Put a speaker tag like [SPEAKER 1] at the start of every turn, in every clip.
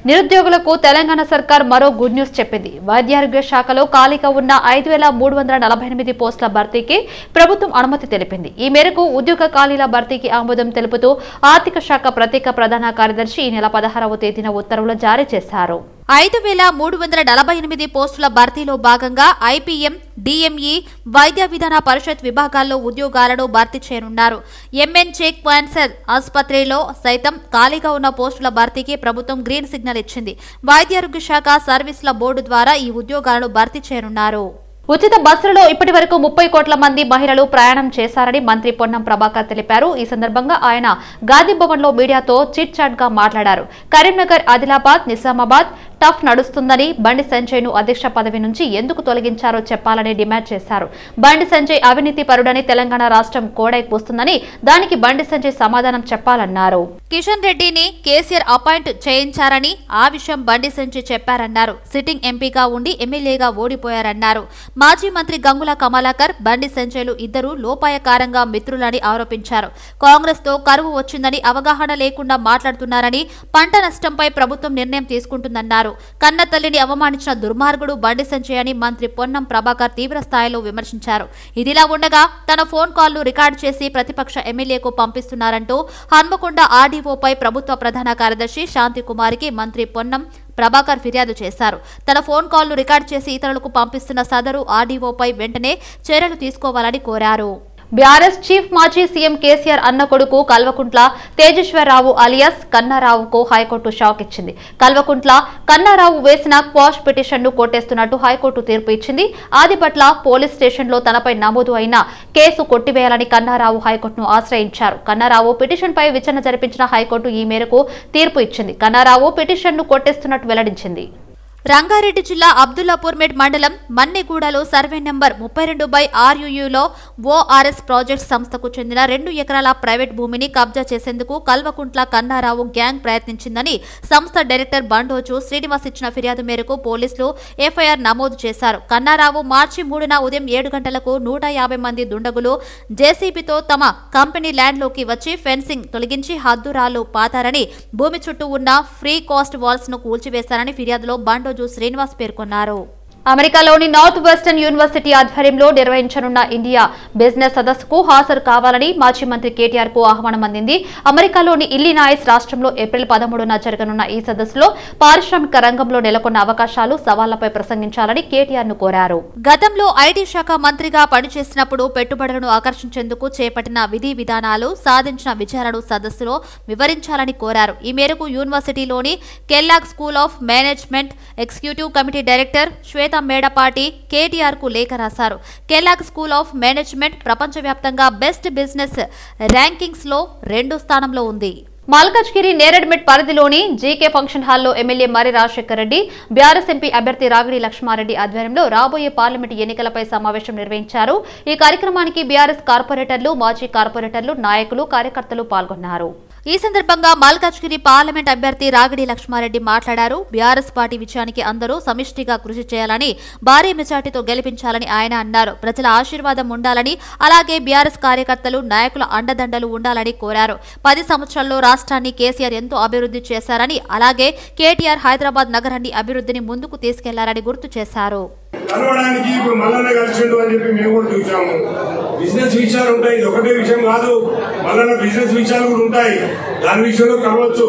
[SPEAKER 1] నిరుద్యోగులకు తెలంగాణ సర్కార్ మరో గుడ్ న్యూస్ చెప్పింది. వైద్యారోగ్య శాఖలో ఖాళీగా ఉన్న 5348 పోస్టుల భర్తీకి ప్రభుత్వం అనుమతి తెలిపింది. ఈ మేరకు ఉద్యోగ ఖాళీల భర్తీకి ఆమోదం తెలుపుతూ ఆర్థిక శాఖ ప్రత్యేక ప్రధాన కార్యదర్శి ఈ నెల 16వ తేదీన ఉత్తర్వులు జారీ చేశారు. 5348 పోస్టుల భర్తీలో భాగంగా ఐపీఎం, డిఎంఈ, వైద్య విధాన పరిషత్ విభాగాల్లో ఉద్యోగాలను భర్తీ చేయనున్నారు. ఎంఎన్ చెక్ క్యాన్సర్ ఆసుపత్రిలో సైతం ఖాళీగా ఉన్న పోస్టుల భర్తీకి ప్రభుత్వం గ్రీన్ సిగ్నల్ ఇచ్చింది. వైద్యారోగ్య శాఖ సర్వీసుల బోర్డు ద్వారా ఈ ఉద్యోగాలను భర్తీ చేయనున్నారు. ఉచిత బస్సులలో ఇప్పటి వరకు 30 కోట్ల మంది మహిళలు ప్రయాణం చేశారని మంత్రి పొన్నం ప్రభాకర్ తెలిపారు. ఈ సందర్భంగా ఆయన గాంధీ భవన్ లో మీడియాతో చిట్ చాట్ గా మాట్లాడారు. కరీంనగర్, ఆదిలాబాద్, నిజామాబాద్ టఫ్ నడుస్తుందని, బండి సంజయ్ ను అధ్యక్ష పదవి నుంచి ఎందుకు తొలగించారో చెప్పాలని డిమాండ్ చేశారు. బండి సంజయ్ అవినీతి పరుడని తెలంగాణ రాష్ట్రం కోడైపోస్తుందని, దానికి బండి సంజయ్ సమాధానం చెప్పాలన్నారు. కిషన్ రెడ్డిని కేసీఆర్ అపాయింట్ చేయించారని, ఆ విషయం బండి సంజయ్ చెప్పారన్నారు. సిట్టింగ్ ఎంపీగా ఉండి ఎమ్మెల్యేగా ఓడిపోయారన్నారు. మాజీ మంత్రి గంగుల కమలాకర్, బండి సంజయ్లు ఇద్దరు లోపాయకారంగా మిత్రులని ఆరోపించారు. కాంగ్రెస్ తో కరువు వచ్చిందని, అవగాహన లేకుండా మాట్లాడుతున్నారని, పంట నష్టంపై ప్రభుత్వం నిర్ణయం తీసుకుంటుందన్నారు. కన్న తల్లిని అవమానించిన దుర్మార్గుడు బండి సంజయ్ అని మంత్రి పొన్నం ప్రభాకర్ తీవ్ర స్థాయిలో విమర్శించారు. ఇదిలా ఉండగా తన ఫోన్ కాల్ను రికార్డు చేసి ప్రతిపక్ష ఎమ్మెల్యేకు పంపిస్తున్నారంటూ హన్మకొండ ఆర్డీఓపై ప్రభుత్వ ప్రధాన కార్యదర్శి శాంతికుమారికి మంత్రి పొన్నం ప్రభాకర్ ఫిర్యాదు చేశారు. తన ఫోన్ కాల్ను రికార్డు చేసి ఇతరులకు పంపిస్తున్న సదరు ఆర్డీఓపై వెంటనే చర్యలు తీసుకోవాలని కోరారు. బీఆర్ఎస్ చీఫ్ మాజీ సీఎం కేసీఆర్ అన్న కొడుకు కల్వకుంట్ల తేజేశ్వరరావు అలియాస్ కన్నారావుకు హైకోర్టు షాక్ ఇచ్చింది. కల్వకుంట్ల కన్నారావు వేసిన క్వాష్ పిటిషన్ ను కొట్టేస్తున్నట్టు హైకోర్టు తీర్పు ఇచ్చింది. ఆదిపట్ల పోలీస్ స్టేషన్ లో తనపై నమోదు అయిన కేసు కొట్టివేయాలని కన్నారావు హైకోర్టును ఆశ్రయించారు. కన్నారావు పిటిషన్ పై విచారణ జరిపించిన హైకోర్టు ఈ మేరకు తీర్పు ఇచ్చింది. కన్నారావు పిటిషన్ ను కొట్టేస్తున్నట్టు వెల్లడించింది. రంగారెడ్డి జిల్లా అబ్దుల్లాపూర్మేట్ మండలం మన్నెగూడలో సర్వే నెంబర్ 32/RUUలో ఓఆర్ఎస్ ప్రాజెక్ట్స్ సంస్థకు చెందిన 2 ఎకరాల ప్రైవేట్ భూమిని కబ్జా చేసేందుకు కల్వకుంట్ల కన్నారావు గ్యాంగ్ ప్రయత్నించిందని సంస్థ డైరెక్టర్ బండోజు శ్రీనివాస్ ఇచ్చిన ఫిర్యాదు మేరకు పోలీసులు ఎఫ్ఐఆర్ నమోదు చేశారు. కన్నారావు మార్చి 3న ఉదయం 7 గంటలకు 150 మంది దుండగులు జేసీబీతో తమ కంపెనీ ల్యాండ్లోకి వచ్చి ఫెన్సింగ్ తొలగించి హద్దురాలు పాతారని, భూమి చుట్టూ ఉన్న ఫ్రీ కాస్ట్ వాల్స్ ను కూల్చివేశారని ఫిర్యాదులో బండోజు శ్రీనివాస్ పేర్కొన్నారు. అమెరికాలోని నార్త్ వెస్టర్న్ యూనివర్సిటీ ఆధ్వర్యంలో నిర్వహించనున్న ఇండియా బిజినెస్ సదస్సుకు హాజరు కావాలని మాజీ మంత్రి కేటీఆర్ కు ఆహ్వానం అందింది. అమెరికాలోని ఇల్లినాయిస్ రాష్ట్రంలో ఏప్రిల్ 13న జరగనున్న ఈ సదస్సులో పారిశ్రామిక రంగంలో నెలకొన్న అవకాశాలు, సవాళ్లపై ప్రసంగించాలని కేటీఆర్ ను కోరారు. గతంలో ఐటీ శాఖ మంత్రిగా పనిచేసినప్పుడు పెట్టుబడులను ఆకర్షించేందుకు చేపట్టిన విధి విధానాలు, సాధించిన విజయాలను సదస్సులో వివరించాలని కోరారు. ఈ మేరకు యూనివర్సిటీలోని Kellogg school of management executive committee director Shweta Medapati KTR కు లేఖ రాశారు. కెల్లాగ్ స్కూల్ ఆఫ్ మేనేజ్మెంట్ ప్రపంచవ్యాప్తంగా బెస్ట్ బిజినెస్ ర్యాంకింగ్స్ లో 2వ స్థానంలో ఉంది. మల్కాజ్గిరి నేరేడ్మెట్ పరిధిలోని జీకే ఫంక్షన్ హాల్లో MLA Marri Rajasekhar Reddy, BRS MP అభ్యర్థి రాగిడి లక్ష్మారెడ్డి ఆధ్వర్యంలో రాబోయే పార్లమెంటు ఎన్నికలపై సమావేశం నిర్వహించారు. ఈ కార్యక్రమానికి బీఆర్ఎస్ కార్పొరేటర్లు, మాజీ కార్పొరేటర్లు, నాయకులు, కార్యకర్తలు పాల్గొన్నారు. ఈ సందర్భంగా మల్కాజ్గిరి పార్లమెంట్ అభ్యర్థి రాగిడి లక్ష్మారెడ్డి మాట్లాడారు. బీఆర్ఎస్ పార్టీ విజయానికి అందరూ సమిష్టిగా కృషి చేయాలని, భారీ మెజార్టీతో గెలిపించాలని ఆయన అన్నారు. ప్రజల ఆశీర్వాదం ఉండాలని, అలాగే బీఆర్ఎస్ కార్యకర్తలు, నాయకుల అండదండలు ఉండాలని కోరారు. 10 సంవత్సరాల్లో రాష్ట్రాన్ని కేసీఆర్ ఎంతో అభివృద్ధి చేశారని, అలాగే కేటీఆర్ హైదరాబాద్ నగరాన్ని అభివృద్ధిని ముందుకు తీసుకెళ్లారని గుర్తు చేశారు.
[SPEAKER 2] కలవడానికి ఇప్పుడు మల్లన్న కలిసిండు అని చెప్పి మేము కూడా చూసాము. బిజినెస్ విషయాలు ఉంటాయి, ఇది ఒకటే విషయం కాదు, మల్లన్న బిజినెస్ విషయాలు కూడా ఉంటాయి, దాని విషయంలో కలవచ్చు.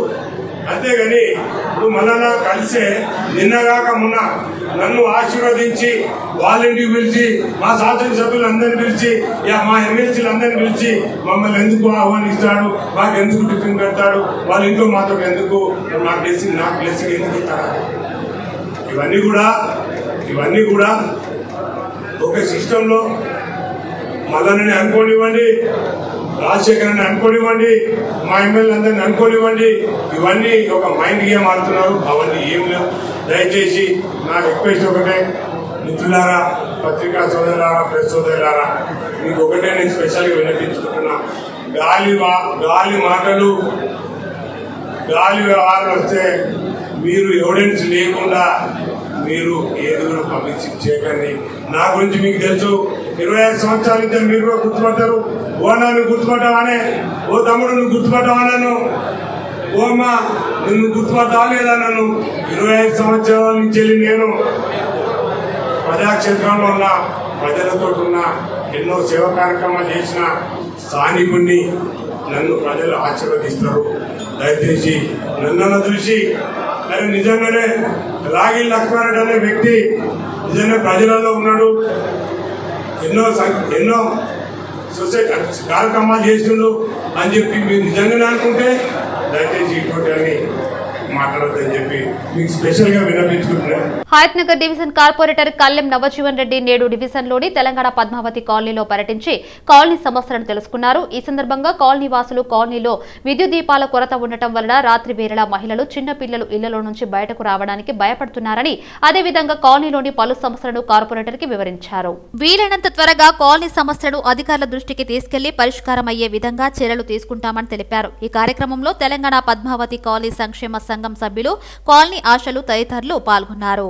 [SPEAKER 2] అంతేగాని ఇప్పుడు మల్లన్న కలిసే నిన్నగాక మొన్న నన్ను ఆశీర్వదించి వాళ్ళింటికి పిలిచి, మా శాసనసభ్యులందరినీ పిలిచి, మా ఎమ్మెల్సీలందరినీ పిలిచి మమ్మల్ని ఎందుకు ఆహ్వానిస్తాడు, మాకు ఎందుకు టిఫిన్ పెడతాడు, వాళ్ళ ఇంట్లో మాతో ఎందుకు, నాకు బ్లెస్సింగ్ ఎందుకు ఇస్తాడు. ఇవన్నీ కూడా ఒక సిస్టంలో మల్లన్నని అనుకోనివ్వండి, రాజశేఖర్ని అనుకోనివ్వండి, మా ఎమ్మెల్యే అందరిని అనుకోనివ్వండి, ఇవన్నీ ఒక మైండ్ గేమ్ ఆడుతున్నారు. అవన్నీ ఏం లేవు. దయచేసి నా రిక్వెస్ట్ ఒకటే, మిత్రులారా, పత్రికా సోదరులారా, ప్రెస్ సోదరులారా, మీకు ఒకటే నేను స్పెషల్గా వినిపించుకుంటున్నా. గాలి మాటలు, గాలి వ్యవహారాలు వస్తే మీరు ఎవిడెన్స్ లేకుండా మీరు ఏది కూడా పబ్లిసిటీ చేయకండి. నా గురించి మీకు తెలుసు, 25 సంవత్సరాల నుంచి మీరు కూడా గుర్తుపట్టారు. ఓ నన్ను గుర్తుపట్టావానే, ఓ తమ్ముడు నువ్వు గుర్తుపట్టావాను, ఓ ఓమా నిన్ను గుర్తుపట్టా లేదా? నన్ను 25 సంవత్సరాల నుంచి నేను ప్రజాక్షేత్రంలో ఉన్న ప్రజలతో ఉన్న ఎన్నో సేవా కార్యక్రమాలు చేసిన స్థానికుడిని. నన్ను ప్రజలు ఆశీర్వదిస్తారు. దయచేసి నన్ను చూసి మరి నిజంగానే రాగి లక్ష్మారెడ్డి అనే వ్యక్తి నిజంగా ప్రజలలో ఉన్నాడు, ఎన్నో సొసైటీ కార్యక్రమాలు చేస్తుండ్రు అని చెప్పి మీరు నిజంగానే అనుకుంటే దయచేసి ఇటువంటి అని మాట్లాడదని చెప్పి మీకు స్పెషల్ గా విన్నపించుకుంటున్నాను.
[SPEAKER 1] హయత్ నగర్ డివిజన్ కార్పొరేటర్ కల్లెం నవజీవన్ రెడ్డి నేడు డివిజన్లోని తెలంగాణ పద్మావతి కాలనీలో పర్యటించి కాలనీ సమస్యలను తెలుసుకున్నారు. ఈ సందర్భంగా కాలనీ వాసులు కాలనీలో విద్యుత్ దీపాల కొరత ఉండటం వలన రాత్రి వేళ మహిళలు చిన్న పిల్లలు ఇళ్లలో నుంచి బయటకు రావడానికి భయపడుతున్నారని, అదేవిధంగా కాలనీలోని పలు సమస్యలను కార్పొరేటర్ కి వివరించారు. వీలైనంత త్వరగా కాలనీ సమస్యలను అధికారుల దృష్టికి తీసుకెళ్లి పరిష్కారం అయ్యే విధంగా చర్యలు తీసుకుంటామని తెలిపారు. ఈ కార్యక్రమంలో తెలంగాణ పద్మావతి కాలనీ సంక్షేమ సంఘం సభ్యులు, కాలనీ ఆశలు తదితరులు పాల్గొన్నారు.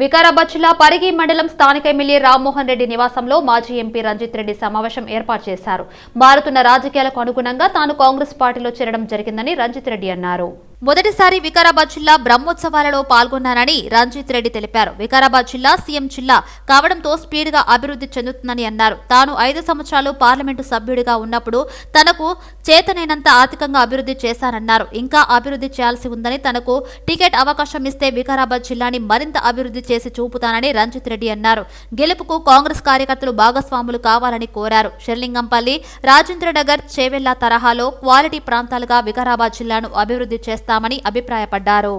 [SPEAKER 1] వికారాబాద్ జిల్లా పరిగి మండలం స్థానిక ఎమ్మెల్యే రామ్మోహన్ రెడ్డి నివాసంలో మాజీ ఎంపీ రంజిత్ రెడ్డి సమావేశం ఏర్పాటు చేశారు. మారుతున్న రాజకీయాలకు అనుగుణంగా తాను కాంగ్రెస్ పార్టీలో చేరడం జరిగిందని రంజిత్ రెడ్డి అన్నారు. మొదటిసారి వికారాబాద్ జిల్లా బ్రహ్మోత్సవాలలో పాల్గొన్నానని రంజిత్ రెడ్డి తెలిపారు. వికారాబాద్ జిల్లా సీఎం జిల్లా కావడంతో స్పీడ్గా అభివృద్ధి చెందుతుందని అన్నారు. తాను 5 సంవత్సరాలు పార్లమెంటు సభ్యుడిగా ఉన్నప్పుడు తనకు చేతనైనంత ఆర్థికంగా అభివృద్ధి చేశానన్నారు. ఇంకా అభివృద్ధి చేయాల్సి ఉందని, తనకు టికెట్ అవకాశం ఇస్తే వికారాబాద్ జిల్లాని మరింత అభివృద్ధి చేసి చూపుతానని రంజిత్ రెడ్డి అన్నారు. గెలుపుకు కాంగ్రెస్ కార్యకర్తలు భాగస్వాములు కావాలని కోరారు. షెర్లింగంపల్లి, రాజేంద్రనగర్, చేవెళ్ల తరహాలో క్వాలిటీ ప్రాంతాలుగా వికారాబాద్ జిల్లాను అభివృద్ధి చేస్తామని అభిప్రాయపడ్డారు.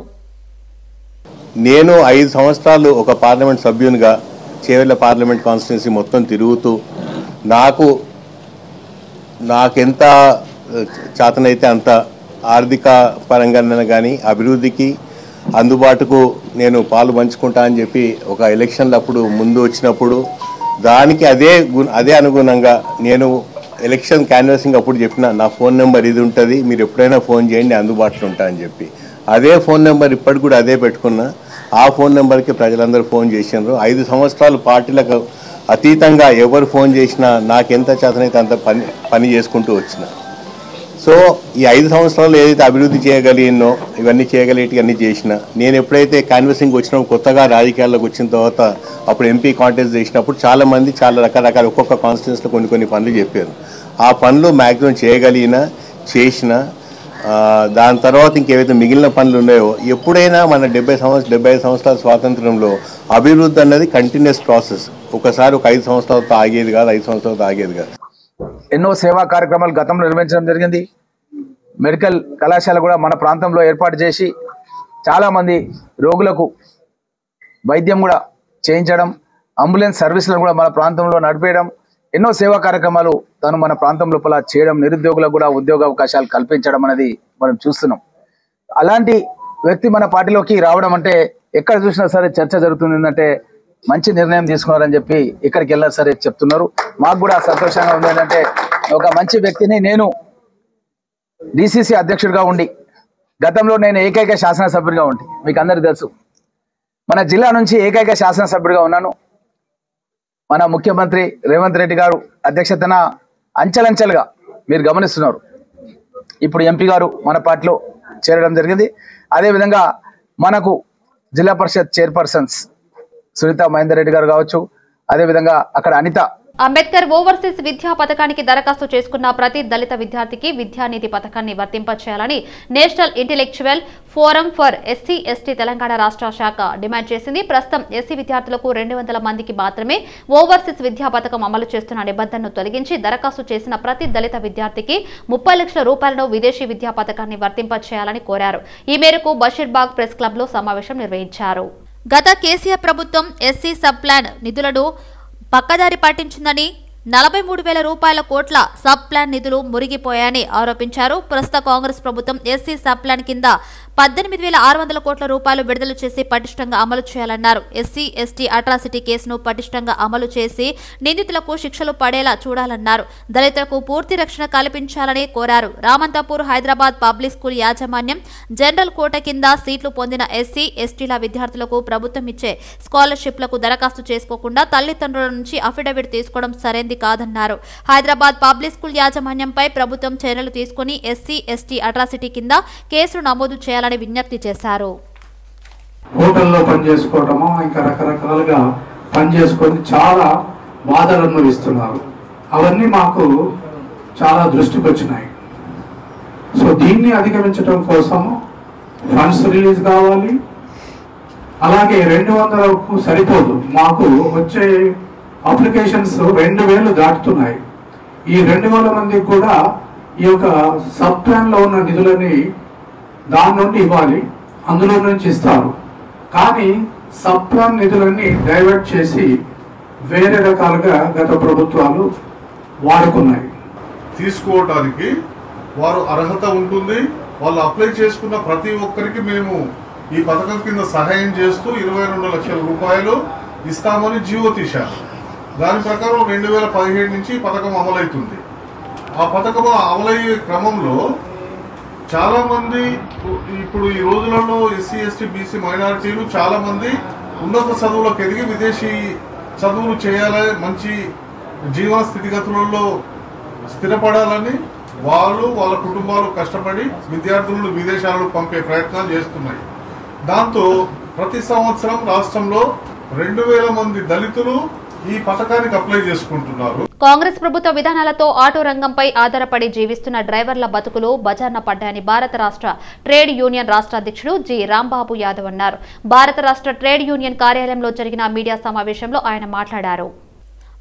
[SPEAKER 3] నేను 5 సంవత్సరాలు ఒక పార్లమెంట్ సభ్యునిగా చేవెళ్ల పార్లమెంట్ కాన్స్టిట్యున్సీ మొత్తం తిరుగుతూ నాకెంత చేతనైతే అంత ఆర్థిక పరంగా కానీ అభివృద్ధికి అందుబాటుకు నేను పాలు పంచుకుంటా అని చెప్పి ఒక ఎలక్షన్లప్పుడు ముందు వచ్చినప్పుడు దానికి అదే అనుగుణంగా నేను ఎలక్షన్ క్యాన్వాసింగ్ అప్పుడు చెప్పిన నా ఫోన్ నెంబర్ ఇది ఉంటుంది, మీరు ఎప్పుడైనా ఫోన్ చేయండి, అందుబాటులో ఉంటా అని చెప్పి అదే ఫోన్ నెంబర్ ఇప్పటికి కూడా అదే పెట్టుకున్నా. ఆ ఫోన్ నెంబర్కి ప్రజలందరూ ఫోన్ చేసినారు. 5 సంవత్సరాలు పార్టీలకు అతీతంగా ఎవరు ఫోన్ చేసినా నాకెంత చేతనైతే అంత పని చేసుకుంటూ వచ్చిన. సో ఈ 5 సంవత్సరాలు ఏదైతే అభివృద్ధి చేయగలిగినో ఇవన్నీ చేయగలిగేటివన్నీ చేసిన. నేను ఎప్పుడైతే క్యాన్వసింగ్ వచ్చినా కొత్తగా రాజకీయాల్లోకి వచ్చిన తర్వాత అప్పుడు ఎంపీ కాంటెస్ట్ చేసినప్పుడు చాలామంది చాలా రకరకాల ఒక్కొక్క కాన్స్టిట్యూన్సీలో కొన్ని పనులు చెప్పారు. ఆ పనులు మ్యాక్సిమం చేసిన దాని తర్వాత ఇంకేవైతే మిగిలిన పనులు ఉన్నాయో ఎప్పుడైనా మన 75 సంవత్సరాల స్వాతంత్రంలో అభివృద్ధి అన్నది కంటిన్యూస్ ప్రాసెస్. ఒకసారి ఒక 5 సంవత్సరాలతో ఆగేది కాదు, 5 సంవత్సరాలతో ఆగేది కాదు.
[SPEAKER 4] ఎన్నో సేవా కార్యక్రమాలు గతంలో నిర్వహించడం జరిగింది. మెడికల్ కళాశాల కూడా మన ప్రాంతంలో ఏర్పాటు చేసి చాలామంది రోగులకు వైద్యం కూడా చేయించడం, అంబులెన్స్ సర్వీసులను కూడా మన ప్రాంతంలో నడిపేయడం, ఎన్నో సేవా కార్యక్రమాలు తను మన ప్రాంతం లోపల చేయడం, నిరుద్యోగులకు కూడా ఉద్యోగ అవకాశాలు కల్పించడం అనేది మనం చూస్తున్నాం. అలాంటి వ్యక్తి మన పార్టీలోకి రావడం అంటే ఎక్కడ చూసినా సరే చర్చ జరుగుతుంది. ఏంటంటే మంచి నిర్ణయం తీసుకున్నారని చెప్పి ఇక్కడికి వెళ్ళినా సరే చెప్తున్నారు. మాకు కూడా సంతోషంగా ఉంది. ఏంటంటే ఒక మంచి వ్యక్తిని నేను డిసిసి అధ్యక్షుడిగా ఉండి గతంలో నేను ఏకైక శాసనసభ్యుడిగా ఉండి మీకు అందరికీ తెలుసు మన జిల్లా నుంచి ఏకైక శాసనసభ్యుడిగా ఉన్నాను. మన ముఖ్యమంత్రి రేవంత్ రెడ్డి గారు అధ్యక్షతన అంచెలంచెలుగా మీరు గమనిస్తున్నారు. ఇప్పుడు ఎంపీ గారు మన పార్టీలో చేరడం జరిగింది. అదేవిధంగా మనకు జిల్లా పరిషత్ చైర్పర్సన్స్ సునీత మహేందర్ రెడ్డి గారు కావచ్చు, అదేవిధంగా అక్కడ అనిత.
[SPEAKER 1] అంబేద్కర్ ఓవర్సీస్ విద్యా పథకానికి దరఖాస్తు చేసుకున్న ప్రతి దళిత విద్యార్థికి విద్యానిధి పథకాన్ని వర్తింపచేయాలని national intellectual forum for SC ST Telangana రాష్ట్ర శాఖ డిమాండ్ చేసింది. ప్రస్తుతం ఎస్సీ విద్యార్థులకు 200 మందికి మాత్రమే ఓవర్సీస్ విద్యా పథకం అమలు చేస్తున్న నిబంధనను తొలగించి దరఖాస్తు చేసిన ప్రతి దళిత విద్యార్థికి 30 లక్షల రూపాయలను విదేశీ విద్యా పథకాన్ని వర్తింపచేయాలని కోరారు. ఈ మేరకు బషీర్బాగ్ ప్రెస్ క్లబ్ లో సమావేశం నిర్వహించారు. గత కేసీఆర్ ప్రభుత్వం ఎస్సీ సబ్ ప్లాన్ నిధులను పక్కదారి పట్టించిందని 43,000 రూపాయల కోట్ల సబ్ ప్లాన్ నిధులు మురిగిపోయాయని ఆరోపించారు. ప్రస్తుత కాంగ్రెస్ ప్రభుత్వం ఎస్సీ సబ్ ప్లాన్ కింద 18,600 కోట్ల రూపాయలు విడుదల చేసి పటిష్టంగా అమలు చేయాలన్నారు. ఎస్సీ ఎస్టీ అట్రాసిటీ కేసును పటిష్టంగా అమలు చేసి నిందితులకు శిక్షలు పడేలా చూడాలన్నారు. దళితులకు పూర్తి రక్షణ కల్పించాలని కోరారు. రామంతపూర్ హైదరాబాద్ పబ్లిక్ స్కూల్ యాజమాన్యం జనరల్ కోట కింద సీట్లు పొందిన ఎస్సీ ఎస్టీల విద్యార్థులకు ప్రభుత్వం ఇచ్చే స్కాలర్షిప్లకు దరఖాస్తు చేసుకోకుండా తల్లిదండ్రుల నుంచి అఫిడవిట్ తీసుకోవడం సరైంది సరైంది కాదన్నారు. హైదరాబాద్ పబ్లిక్ స్కూల్ యాజమాన్యంపై ప్రభుత్వం చర్యలు తీసుకుని ఎస్సీ ఎస్టీ అట్రాసిటీ కింద కేసులు నమోదు చేయాలని విజ్ఞప్తి చేశారు.
[SPEAKER 5] హోటల్లో పనిచేసుకోవడమో ఇంకా రకరకాలుగా పనిచేసుకొని చాలా బాధలు అనుభవిస్తున్నారు. అవన్నీ మాకు చాలా దృష్టికి వచ్చినాయి. సో దీన్ని అధిగమించడం కోసము ఫండ్స్ రిలీజ్ కావాలి. అలాగే 200కు సరిపోదు, మాకు వచ్చే అప్లికేషన్స్ 2000 దాటుతున్నాయి. ఈ 2000 మందికి కూడా ఈ యొక్క సబ్ ప్లాన్లో ఉన్న నిధులని దాని నుండి ఇవ్వాలి, అందులో నుంచి ఇస్తారు. కానీ సబ్ ప్లాన్ నిధులన్నీ డైవర్ట్ చేసి వేరే రకాలుగా గత ప్రభుత్వాలు వాడుకున్నాయి.
[SPEAKER 6] తీసుకోవడానికి వారు అర్హత ఉంటుంది. వాళ్ళు అప్లై చేసుకున్న ప్రతి ఒక్కరికి మేము ఈ పథకం కింద సహాయం చేస్తూ 22 లక్షల రూపాయలు ఇస్తామని జీవో తీశారు. దాని ప్రకారం 2017 నుంచి పథకం అమలవుతుంది. ఆ పథకం అమలయ్యే క్రమంలో చాలా మంది ఇప్పుడు ఈ రోజులలో ఎస్సీ ఎస్టీ బీసీ మైనారిటీలు చాలా మంది ఉన్నత చదువులకు ఎదిగి విదేశీ చదువులు చేయాలని, మంచి జీవన స్థితిగతులలో స్థిరపడాలని వాళ్ళు వాళ్ళ కుటుంబాలు కష్టపడి విద్యార్థులను విదేశాలకు పంపే ప్రయత్నాలు చేస్తున్నాయి. దాంతో ప్రతి సంవత్సరం రాష్ట్రంలో 2000 మంది దళితులు ఈ పథకానికి అప్లై చేసుకుంటున్నారు.
[SPEAKER 1] కాంగ్రెస్ ప్రభుత్వ విధానాలతో ఆటో రంగంపై ఆధారపడి జీవిస్తున్న డ్రైవర్ల బతుకులు బజార్న పడ్డాయని భారత రాష్ట్ర ట్రేడ్ యూనియన్ రాష్ట్ర అధ్యక్షుడు జి రాంబాబు యాదవ్ అన్నారు. భారత రాష్ట్ర ట్రేడ్ యూనియన్ కార్యాలయంలో జరిగిన మీడియా సమావేశంలో ఆయన మాట్లాడారు.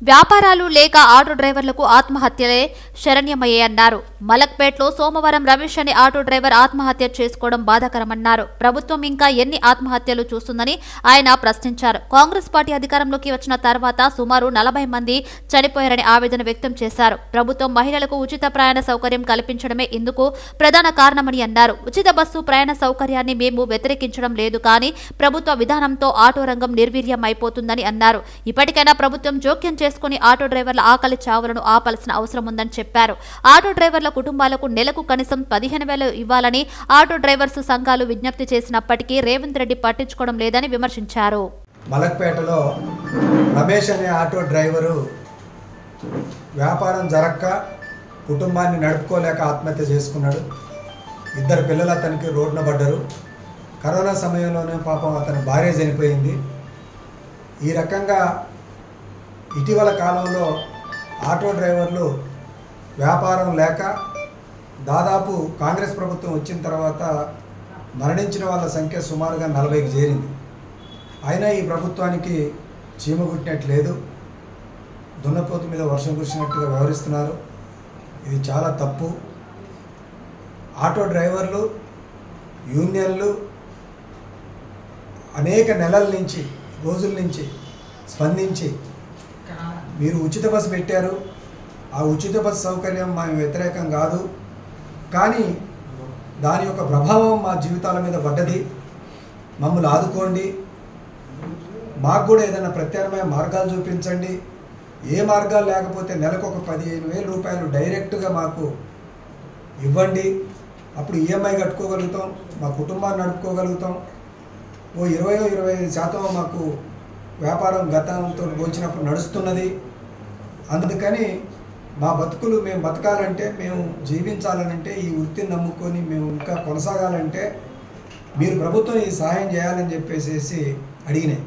[SPEAKER 1] వ్యాపారాలు లేక ఆటో డ్రైవర్లకు ఆత్మహత్యలే శరణ్యమయ్యాయన్నారు. మలక్పేట్లో సోమవారం రమేష్ అనే ఆటో డ్రైవర్ ఆత్మహత్య చేసుకోవడం బాధాకరమన్నారు. ప్రభుత్వం ఇంకా ఎన్ని ఆత్మహత్యలు చూస్తుందని ఆయన ప్రశ్నించారు. కాంగ్రెస్ పార్టీ అధికారంలోకి వచ్చిన తర్వాత సుమారు 40 మంది చనిపోయారని ఆవేదన వ్యక్తం చేశారు. ప్రభుత్వం మహిళలకు ఉచిత ప్రయాణ సౌకర్యం కల్పించడమే ఇందుకు ప్రధాన కారణమని అన్నారు. ఉచిత బస్సు ప్రయాణ సౌకర్యాన్ని మేము వ్యతిరేకించడం లేదు, కానీ ప్రభుత్వ విధానంతో ఆటో రంగం నిర్వీర్యం అయిపోతుందని అన్నారు. ఇప్పటికైనా ప్రభుత్వం జోక్యం చేసుకుని ఆటో డ్రైవర్ల ఆకలి చావులను ఆపాల్సిన అవసరం ఉందని చెప్పారు. ఆటో డ్రైవర్ల కుటుంబాలకు నెలకు కనీసం 15,000 ఇవ్వాలని ఆటో డ్రైవర్స్ సంఘాలు విజ్ఞప్తి చేసినప్పటికీ రేవంత్ రెడ్డి పట్టించుకోవడం లేదని విమర్శించారు.
[SPEAKER 7] మలక్పేటలో రమేష్ అనే ఆటో డ్రైవరు వ్యాపారం జరక్క కుటుంబాన్ని నడుపుకోలేక ఆత్మహత్య చేసుకున్నాడు. 2 పిల్లలు అతనికి రోడ్డున పడ్డారు. కరోనా సమయంలోనే పాపం అతని భార్య చనిపోయింది. ఈ రకంగా ఇటీవల కాలంలో ఆటో డ్రైవర్లు వ్యాపారం లేక దాదాపు కాంగ్రెస్ ప్రభుత్వం వచ్చిన తర్వాత మరణించిన వాళ్ళ సంఖ్య సుమారుగా 40కి చేరింది. అయినా ఈ ప్రభుత్వానికి చీమ కుట్టినట్లేదు, దున్నపోతు మీద వర్షం కురిసినట్టుగా వ్యవహరిస్తున్నారు. ఇది చాలా తప్పు. ఆటో డ్రైవర్లు యూనియన్లు అనేక నెలల నుంచి రోజుల నుంచి స్పందించి మీరు ఉచిత బస్సు పెట్టారు, ఆ ఉచిత బస్సు సౌకర్యం మేము వ్యతిరేకం కాదు, కానీ దాని యొక్క ప్రభావం మా జీవితాల మీద పడ్డది, మమ్మల్ని ఆదుకోండి, మాకు కూడా ఏదైనా ప్రత్యామ్నాయ మార్గాలు చూపించండి, ఏ మార్గాలు లేకపోతే నెలకు ఒక 15,000 రూపాయలు డైరెక్ట్గా మాకు ఇవ్వండి, అప్పుడు ఈఎంఐ కట్టుకోగలుగుతాం, మా కుటుంబాన్ని నడుపుకోగలుగుతాం, ఓ 20-25% మాకు వ్యాపారం గతంతో పోల్చినప్పుడు నడుస్తున్నది. అందుకని మా బతుకులు మేము బతకాలంటే, మేము జీవించాలనంటే, ఈ వృత్తిని నమ్ముకొని మేము ఇంకా కొనసాగాలంటే మీరు ప్రభుత్వం ఈ సహాయం చేయాలని చెప్పేసి అడిగినాయి.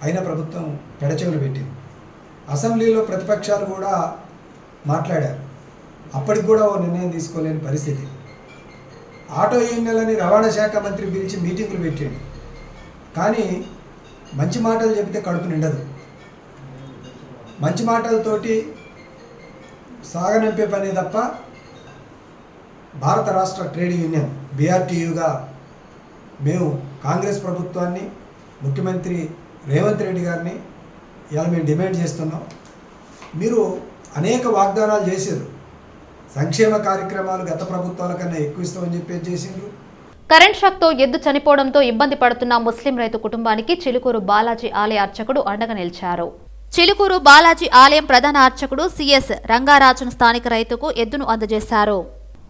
[SPEAKER 7] అయినా ప్రభుత్వం పెడచెవులు పెట్టింది. అసెంబ్లీలో ప్రతిపక్షాలు కూడా మాట్లాడారు, అప్పటికి కూడా ఓ నిర్ణయం తీసుకోలేని పరిస్థితి. ఆటో యూనియన్లని రవాణా శాఖ మంత్రి పిలిచి మీటింగులు పెట్టాడు, కానీ మంచి మాటలు చెబితే కడుపు నిండదు. మంచి మాటలతోటి సాగనంపే పని తప్ప భారత రాష్ట్ర ట్రేడ్ యూనియన్ BRTUగా మేము కాంగ్రెస్ ప్రభుత్వాన్ని, ముఖ్యమంత్రి రేవంత్ రెడ్డి గారిని ఇవాళ మేము డిమాండ్ చేస్తున్నాం. మీరు అనేక వాగ్దానాలు చేశారు, సంక్షేమ కార్యక్రమాలు గత ప్రభుత్వాల కన్నా ఎక్కువ ఇస్తామని చెప్పేసి చేసిండ్రు.
[SPEAKER 1] కరెంట్ షాక్తో ఎద్దు చనిపోవడంతో ఇబ్బంది పడుతున్న ముస్లిం రైతు కుటుంబానికి చిలుకూరు బాలాజీ ఆలయ అర్చకుడు అండగా నిలిచారు. చిలుకూరు బాలాజీ ఆలయం ప్రధాన అర్చకుడు CS రంగారాజన్ స్థానిక రైతుకు ఎద్దును అందజేశారు.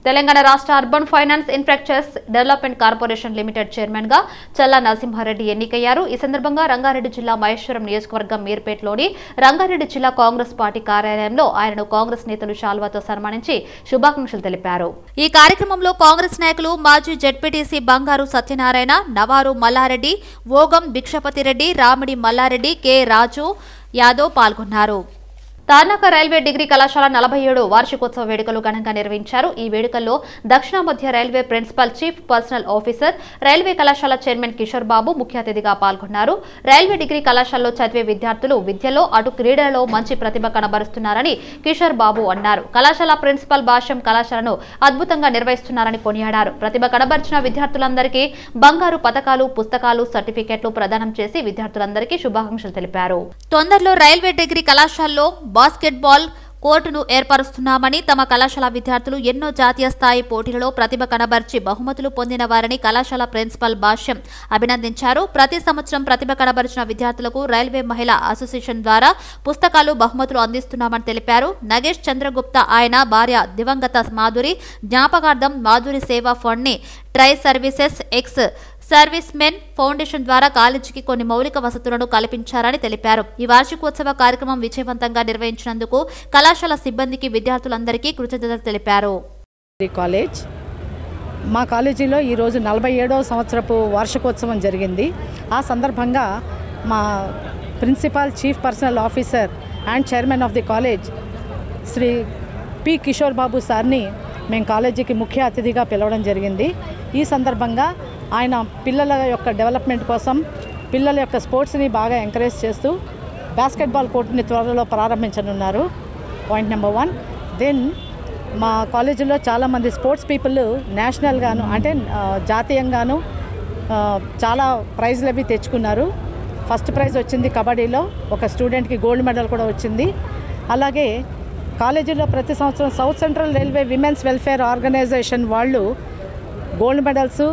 [SPEAKER 1] తెలంగాణ రాష్ట్ర urban finance infrastructures development corporation limited chairman గా చల్లా నరసింహారెడ్డి ఎన్నికయ్యారు. ఈ సందర్భంగా రంగారెడ్డి జిల్లా మహేశ్వరం నియోజకవర్గం మీర్పేటలోని రంగారెడ్డి జిల్లా కాంగ్రెస్ పార్టీ కార్యాలయంలో ఆయనను కాంగ్రెస్ నేతలు శాల్వాతో సన్మానించి శుభాకాంక్షలు తెలిపారు. ఈ కార్యక్రమంలో కాంగ్రెస్ నాయకులు మాజీ జెడ్పీటీసీ బంగారు సత్యనారాయణ, నవారు మల్లారెడ్డి, ఓగం భిక్షపతిరెడ్డి, రామిడి మల్లారెడ్డి, కె రాజు యాదవ్ పాల్గొన్నారు. తార్నాక రైల్వే డిగ్రీ కళాశాల 47 వార్షికోత్సవ వేడుకలు ఘనంగా నిర్వహించారు. ఈ వేడుకల్లో దక్షిణ మధ్య railway principal chief personnel officer, railway కళాశాల చైర్మన్ కిషోర్ బాబు ముఖ్య అతిథిగా పాల్గొన్నారు. రైల్వే డిగ్రీ కళాశాలలో చదివే విద్యార్థులు విద్యలో అటు క్రీడలలో మంచి ప్రతిభ కనబరుస్తున్నారని కిషోర్ బాబు అన్నారు. కళాశాల ప్రిన్సిపల్ భాష్యం కళాశాలను అద్భుతంగా నిర్వహిస్తున్నారని కొనియాడారు. ప్రతిభ కనబరిచిన విద్యార్థులందరికీ బంగారు పతకాలు, పుస్తకాలు, సర్టిఫికెట్లు ప్రదానం చేసి విద్యార్థులందరికీ శుభాకాంక్షలు తెలిపారు. తొందరలో రైల్వే డిగ్రీ కళాశాలలో బాస్కెట్బాల్ కోర్టును ఏర్పరుస్తున్నామని, తమ కళాశాల విద్యార్థులు ఎన్నో జాతీయ స్థాయి పోటీలలో ప్రతిభ కనబర్చి బహుమతులు పొందిన వారిని కళాశాల ప్రిన్సిపల్ భాష్యం అభినందించారు. ప్రతి సంవత్సరం ప్రతిభ కనబరిచిన విద్యార్థులకు రైల్వే మహిళా అసోసియేషన్ ద్వారా పుస్తకాలు, బహుమతులు అందిస్తున్నామని తెలిపారు. నగేష్ చంద్రగుప్తా ఆయన భార్య దివంగత మాధురి జ్ఞాపకార్థం మాధురి సేవా ఫండ్ ని try services ex service men foundation ద్వారా కాలేజీకి కొన్ని మౌలిక వసతులను కల్పించారని తెలిపారు. ఈ వార్షికోత్సవ కార్యక్రమం విజయవంతంగా నిర్వహించినందుకు కళాశాల సిబ్బందికి, విద్యార్థులందరికీ కృతజ్ఞతలు తెలిపారు.
[SPEAKER 8] కాలేజ్ మా కాలేజీలో ఈరోజు 47వ సంవత్సరపు వార్షికోత్సవం జరిగింది. ఆ సందర్భంగా మా principal, chief personnel officer and chairman of the college Shri P Kishore Babu సార్ని మేము కాలేజీకి ముఖ్య అతిథిగా పిలవడం జరిగింది. ఈ సందర్భంగా ఆయన పిల్లల యొక్క డెవలప్మెంట్ కోసం, పిల్లల యొక్క స్పోర్ట్స్ని బాగా ఎంకరేజ్ చేస్తూ బాస్కెట్బాల్ కోర్టుని త్వరలో ప్రారంభించనున్నారు. Point number 1. దెన్ మా కాలేజీలో చాలామంది స్పోర్ట్స్ పీపుల్ నేషనల్గాను అంటే జాతీయంగాను చాలా ప్రైజ్లు అవి తెచ్చుకున్నారు. ఫస్ట్ ప్రైజ్ వచ్చింది కబడ్డీలో, ఒక స్టూడెంట్కి గోల్డ్ మెడల్ కూడా వచ్చింది. అలాగే కాలేజీలో ప్రతి సంవత్సరం south central railway women's welfare organisation వాళ్ళు గోల్డ్ మెడల్స్,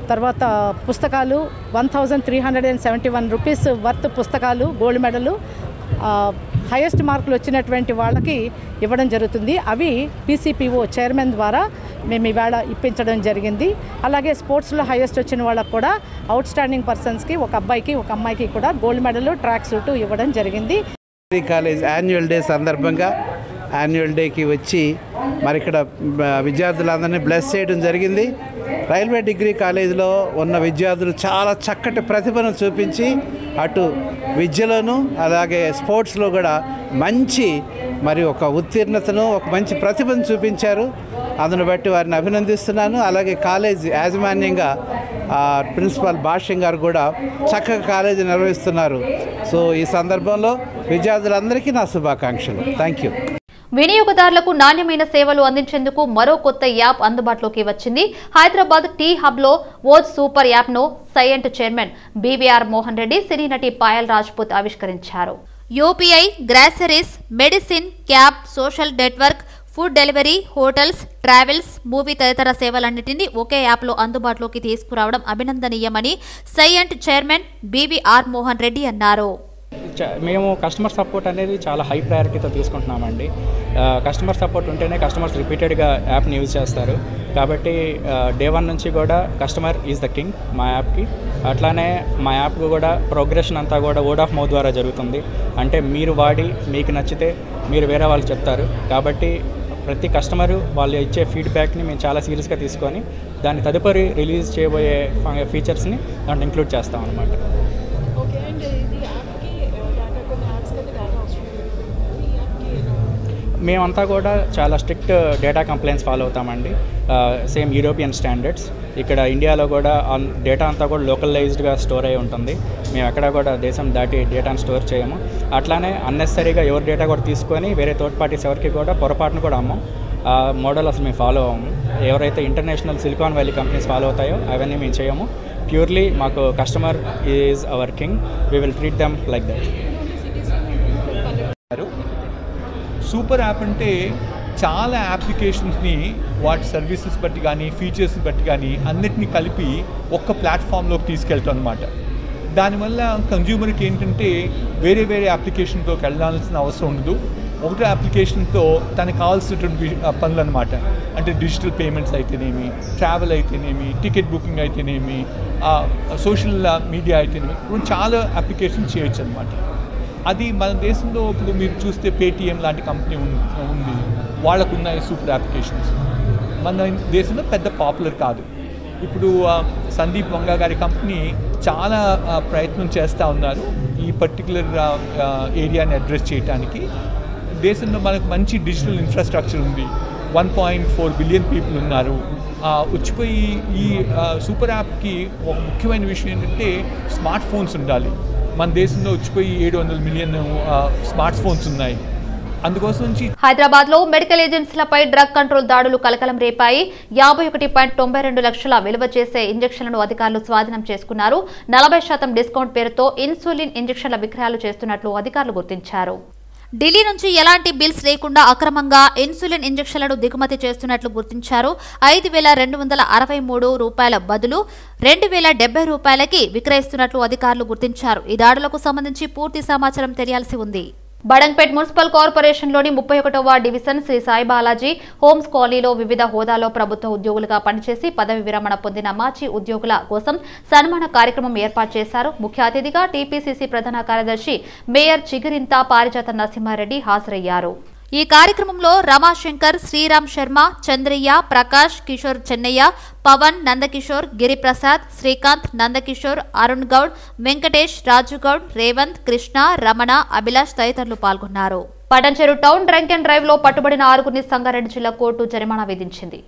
[SPEAKER 8] తర్వాత పుస్తకాలు 1371 రూపీస్ వర్త్ పుస్తకాలు, గోల్డ్ మెడలు, హైయెస్ట్ మార్కులు వచ్చినటువంటి వాళ్ళకి ఇవ్వడం జరుగుతుంది. అవి పీసీపీఓ చైర్మన్ ద్వారా మేము ఇవాళ ఇప్పించడం జరిగింది. అలాగే స్పోర్ట్స్లో హైయెస్ట్ వచ్చిన వాళ్ళకు కూడా అవుట్ స్టాండింగ్ పర్సన్స్కి, ఒక అబ్బాయికి ఒక అమ్మాయికి కూడా గోల్డ్ మెడల్, ట్రాక్ సూటు ఇవ్వడం జరిగింది.
[SPEAKER 9] కాలేజ్ యాన్యువల్ డే సందర్భంగా యాన్యువల్ డేకి వచ్చి మరి ఇక్కడ విద్యార్థులందరినీ బ్లెస్ చేయడం జరిగింది. రైల్వే డిగ్రీ కాలేజీలో ఉన్న విద్యార్థులు చాలా చక్కటి ప్రతిభను చూపించి అటు విద్యలోనూ అలాగే స్పోర్ట్స్లో కూడా మంచి మరి ఒక ఉత్తీర్ణతను, ఒక మంచి ప్రతిభను చూపించారు. అందును బట్టి వారిని అభినందిస్తున్నాను. అలాగే కాలేజ్ యాజమాన్యంగా ప్రిన్సిపల్ భాష్యం గారు కూడా చక్కగా కాలేజీ నిర్వహిస్తున్నారు. సో ఈ సందర్భంలో విద్యార్థులందరికీ నా శుభాకాంక్షలు. Thank you.
[SPEAKER 1] వినియోగదారులకు నాణ్యమైన సేవలు అందించేందుకు మరో కొత్త యాప్ అందుబాటులోకి వచ్చింది. హైదరాబాద్ టీ హబ్లో ఓజ్ సూపర్ యాప్ను సైయంట్ చైర్మన్ బీవీఆర్ మోహన్ రెడ్డి, సినీ నటి పాయల్ రాజ్పుత్ ఆవిష్కరించారు. UPI, groceries, medicine, cab, social network, food delivery, hotels, travels, movie తదితర సేవలన్నింటినీ ఒకే యాప్లో అందుబాటులోకి తీసుకురావడం అభినందనీయమని సైయంట్ చైర్మన్ బీవీఆర్ మోహన్ రెడ్డి అన్నారు.
[SPEAKER 10] మేము కస్టమర్ సపోర్ట్ అనేది చాలా హై ప్రయారిటీతో తీసుకుంటున్నామండి. కస్టమర్ సపోర్ట్ ఉంటేనే కస్టమర్స్ రిపీటెడ్గా యాప్ని యూజ్ చేస్తారు. కాబట్టి డే 1 నుంచి కూడా కస్టమర్ ఈజ్ ద కింగ్ మా యాప్కి. అట్లానే మా యాప్ కూడా ప్రోగ్రెషన్ అంతా కూడా వర్డ్ ఆఫ్ మౌత్ ద్వారా జరుగుతుంది. అంటే మీరు వాడి మీకు నచ్చితే మీరు వేరే వాళ్ళకి చెప్తారు. కాబట్టి ప్రతి కస్టమరు వాళ్ళు ఇచ్చే ఫీడ్బ్యాక్ని మేము చాలా సీరియస్గా తీసుకొని దాన్ని తదుపరి రిలీజ్ చేయబోయే ఫీచర్స్ని దాంట్లో ఇంక్లూడ్ చేస్తాం అన్నమాట. మేమంతా కూడా చాలా స్ట్రిక్ట్ డేటా కంప్లైంట్స్ ఫాలో అవుతామండి. Same European standards. ఇక్కడ ఇండియాలో కూడా డేటా అంతా కూడా లోకలైజ్డ్గా స్టోర్ అయి ఉంటుంది. మేము ఎక్కడ కూడా దేశం దాటి డేటాను స్టోర్ చేయము. అట్లానే అన్నెసరీగా ఎవరి డేటా కూడా తీసుకొని వేరే థర్డ్ పార్టీస్ ఎవరికి కూడా పొరపాటును కూడా అమ్మం. ఆ మోడల్ అసలు మేము ఫాలో అవ్వము. ఎవరైతే international silicon valley companies follow అవుతాయో అవన్నీ మేము చేయము. ప్యూర్లీ మాకు customer is our king. We will treat them like that.
[SPEAKER 11] Super app అంటే చాలా అప్లికేషన్స్ని వాటి సర్వీసెస్ బట్టి కానీ ఫీచర్స్ని బట్టి కానీ అన్నిటినీ కలిపి ఒక్క ప్లాట్ఫామ్లోకి తీసుకెళ్తాం అనమాట. దానివల్ల కన్జ్యూమర్కి ఏంటంటే వేరే వేరే అప్లికేషన్లోకి వెళ్ళాల్సిన అవసరం ఉండదు. ఒకటో అప్లికేషన్తో తనకు కావాల్సినటువంటి పనులు అనమాట. అంటే డిజిటల్ పేమెంట్స్ అయితేనేమి, ట్రావెల్ అయితేనేమి, టికెట్ బుకింగ్ అయితేనేమి, సోషల్ మీడియా అయితేనేమి, ఇప్పుడు చాలా అప్లికేషన్ చేయొచ్చు అనమాట. అది మన దేశంలో ఇప్పుడు మీరు చూస్తే పేటీఎం లాంటి కంపెనీ ఉంది, వాళ్ళకు ఉన్నాయి సూపర్ అప్లికేషన్స్. మన దేశంలో పెద్ద పాపులర్ కాదు. ఇప్పుడు సందీప్ వంగ గారి కంపెనీ చాలా ప్రయత్నం చేస్తూ ఉన్నారు ఈ పర్టికులర్ ఏరియాని అడ్రస్ చేయడానికి. దేశంలో మనకు మంచి డిజిటల్ ఇన్ఫ్రాస్ట్రక్చర్ ఉంది, 1.4 బిలియన్ పీపుల్ ఉన్నారు. వచ్చిపోయి ఈ సూపర్ యాప్కి ఒక ముఖ్యమైన విషయం ఏంటంటే స్మార్ట్ ఫోన్స్ ఉండాలి. మన దేశంలో వచ్చిపోయి 700 మిలియన్ స్మార్ట్ ఫోన్స్ ఉన్నాయి. అందుకోసం నుంచి
[SPEAKER 1] హైదరాబాద్ లో మెడికల్ ఏజెన్సీలపై డ్రగ్ కంట్రోల్ దాడులు కలకలం రేపాయి. 51.92 లక్షల విలువ చేసే ఇంజెక్షన్లను అధికారులు స్వాధీనం చేసుకున్నారు. 40% డిస్కౌంట్ పేరుతో ఇన్సులిన్ ఇంజెక్షన్ల విక్రయాలు చేస్తున్నట్లు అధికారులు గుర్తించారు. ఢిల్లీ నుంచి ఎలాంటి బిల్స్ లేకుండా అక్రమంగా ఇన్సులిన్ ఇంజెక్షన్లను దిగుమతి చేస్తున్నట్లు గుర్తించారు. 5,263 రూపాయల బదులు 2,070 రూపాయలకి విక్రయిస్తున్నట్లు అధికారులు గుర్తించారు. ఈ దాడులకు సంబంధించి పూర్తి సమాచారం తెలియాల్సి ఉంది. బడంగ్పేట్ మున్సిపల్ కార్పొరేషన్లోని 31వ డివిజన్ శ్రీ సాయి బాలాజీ హోమ్స్ కాలనీలో వివిధ హోదాలో ప్రభుత్వ ఉద్యోగులుగా పనిచేసి పదవి విరమణ పొందిన మాజీ ఉద్యోగుల కోసం సన్మాన కార్యక్రమం ఏర్పాటు చేశారు. ముఖ్య అతిథిగా టీపీసీసీ ప్రధాన కార్యదర్శి మేయర్ చిగురింత పారిజాత నరసింహారెడ్డి హాజరయ్యారు. ఈ కార్యక్రమంలో రమాశంకర్, శ్రీరామ్ శర్మ, చంద్రయ్య, ప్రకాష్, కిషోర్ చెన్నయ్య, పవన్, నందకిషోర్, గిరిప్రసాద్, శ్రీకాంత్, నందకిషోర్, అరుణ్ గౌడ్, వెంకటేష్, రాజుగౌడ్, రేవంత్, కృష్ణ, రమణ, అభిలాష్ తదితరులు పాల్గొన్నారు. Patancheru town drunk and drive లో పట్టుబడిన 6గురిని సంగారెడ్డి జిల్లా కోర్టు జరిమానా విధించింది.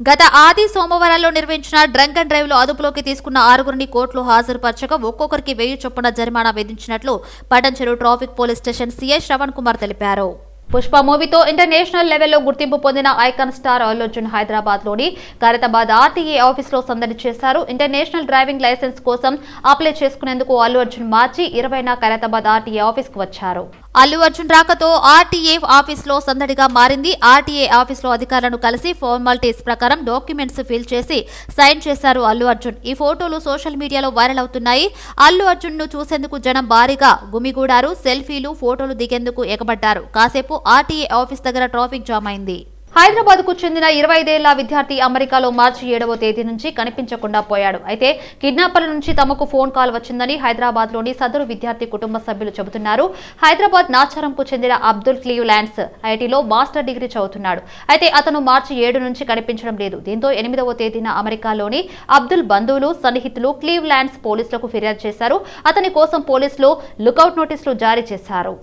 [SPEAKER 1] గత ఆది సోమవారాల్లో నిర్వహించిన డ్రంక్ అండ్ డ్రైవ్ లో అదుపులోకి తీసుకున్న 6గురిని కోర్టులో హాజరుపరచగా ఒక్కొక్కరికి 1000 చొప్పున జరిమానా విధించినట్లు Patancheru traffic police station CI Shravan Kumar తెలిపారు. పుష్ప మూవీతో ఇంటర్నేషనల్ లెవెల్లో గుర్తింపు పొందిన ఐకాన్ స్టార్ అల్లు అర్జున్ హైదరాబాద్ లోని ఖైరతాబాద్ ఆర్టీఏ ఆఫీసులో సందడి చేశారు. ఇంటర్నేషనల్ డ్రైవింగ్ లైసెన్స్ కోసం అప్లై చేసుకునేందుకు అల్లు అర్జున్ మార్చి 20న ఖైరతాబాద్ ఆర్టీఏ ఆఫీసుకు వచ్చారు. అల్లు అర్జున్ రాకతో ఆర్టీఏ ఆఫీసులో సందడిగా మారింది. ఆర్టీఏ ఆఫీసులో అధికారులను కలిసి ఫార్మాలిటీస్ ప్రకారం డాక్యుమెంట్స్ ఫిల్ చేసి సైన్ చేశారు అల్లు అర్జున్. ఈ ఫోటోలు సోషల్ మీడియాలో వైరల్ అవుతున్నాయి. అల్లు అర్జున్ ను చూసేందుకు జనం భారీగా గుమిగూడారు. సెల్ఫీలు, ఫోటోలు దిగేందుకు ఎగబడ్డారు. కాసేపు ఆర్టీఏ ఆఫీస్ దగ్గర ట్రాఫిక్ జామ్ అయింది. హైదరాబాద్ కు చెందిన 25 ఏళ్ల విద్యార్థి అమెరికాలో మార్చి 7వ తేదీ నుంచి కనిపించకుండా పోయాడు. అయితే కిడ్నాపర్ల నుంచి తమకు ఫోన్ కాల్ వచ్చిందని హైదరాబాద్ లోని సదరు విద్యార్థి కుటుంబ సభ్యులు చెబుతున్నారు. హైదరాబాద్ నాచారంకు చెందిన అబ్దుల్ క్లీవ్ ల్యాండ్స్ ఐటీలో మాస్టర్ డిగ్రీ చదువుతున్నాడు. అయితే అతను మార్చి 7 నుంచి కనిపించడం లేదు. దీంతో 8వ తేదీన అమెరికాలోని అబ్దుల్ బంధువులు, సన్నిహితులు క్లీవ్ ల్యాండ్స్ పోలీసులకు ఫిర్యాదు చేశారు. అతని కోసం పోలీసులు లుకౌట్ నోటీసులు జారీ చేశారు.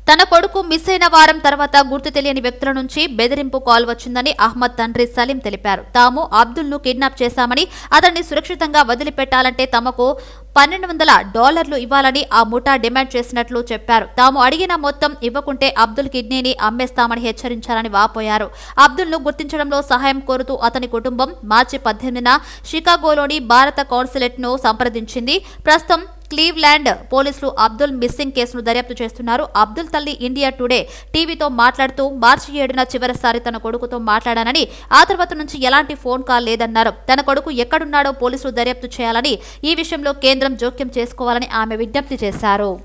[SPEAKER 1] తన కొడుకు మిస్ అయిన వారం తర్వాత గుర్తు తెలియని వ్యక్తుల నుంచి బెదిరింపు కాల్ వచ్చిందని అహ్మద్ తండ్రి సలీం తెలిపారు. తాము అబ్దుల్ ను కిడ్నాప్ చేశామని, అతన్ని సురక్షితంగా వదిలిపెట్టాలంటే తమకు $1,200 ఇవ్వాలని ఆ ముఠా డిమాండ్ చేసినట్లు చెప్పారు. తాము అడిగిన మొత్తం ఇవ్వకుంటే అబ్దుల్ కిడ్నీని అమ్మేస్తామని హెచ్చరించారని వాపోయారు. అబ్దుల్ ను గుర్తించడంలో సహాయం కోరుతూ అతని కుటుంబం మార్చి 18న షికాగోలోని భారత కాన్సులేట్ ను సంప్రదించింది. ప్రస్తుతం క్లీవ్లాండ్ పోలీసులు అబ్దుల్ మిస్సింగ్ కేసును దర్యాప్తు చేస్తున్నారు. అబ్దుల్ తల్లి ఇండియా టుడే టీవీతో మాట్లాడుతూ మార్చి 7న చివరిసారి తన కొడుకుతో మాట్లాడానని, ఆ తర్వాత నుంచి ఎలాంటి ఫోన్ కాల్ లేదన్నారు. తన కొడుకు ఎక్కడున్నాడో పోలీసులు దర్యాప్తు చేయాలని, ఈ విషయంలో కేంద్రం జోక్యం చేసుకోవాలని ఆమె విజ్ఞప్తి చేశారు.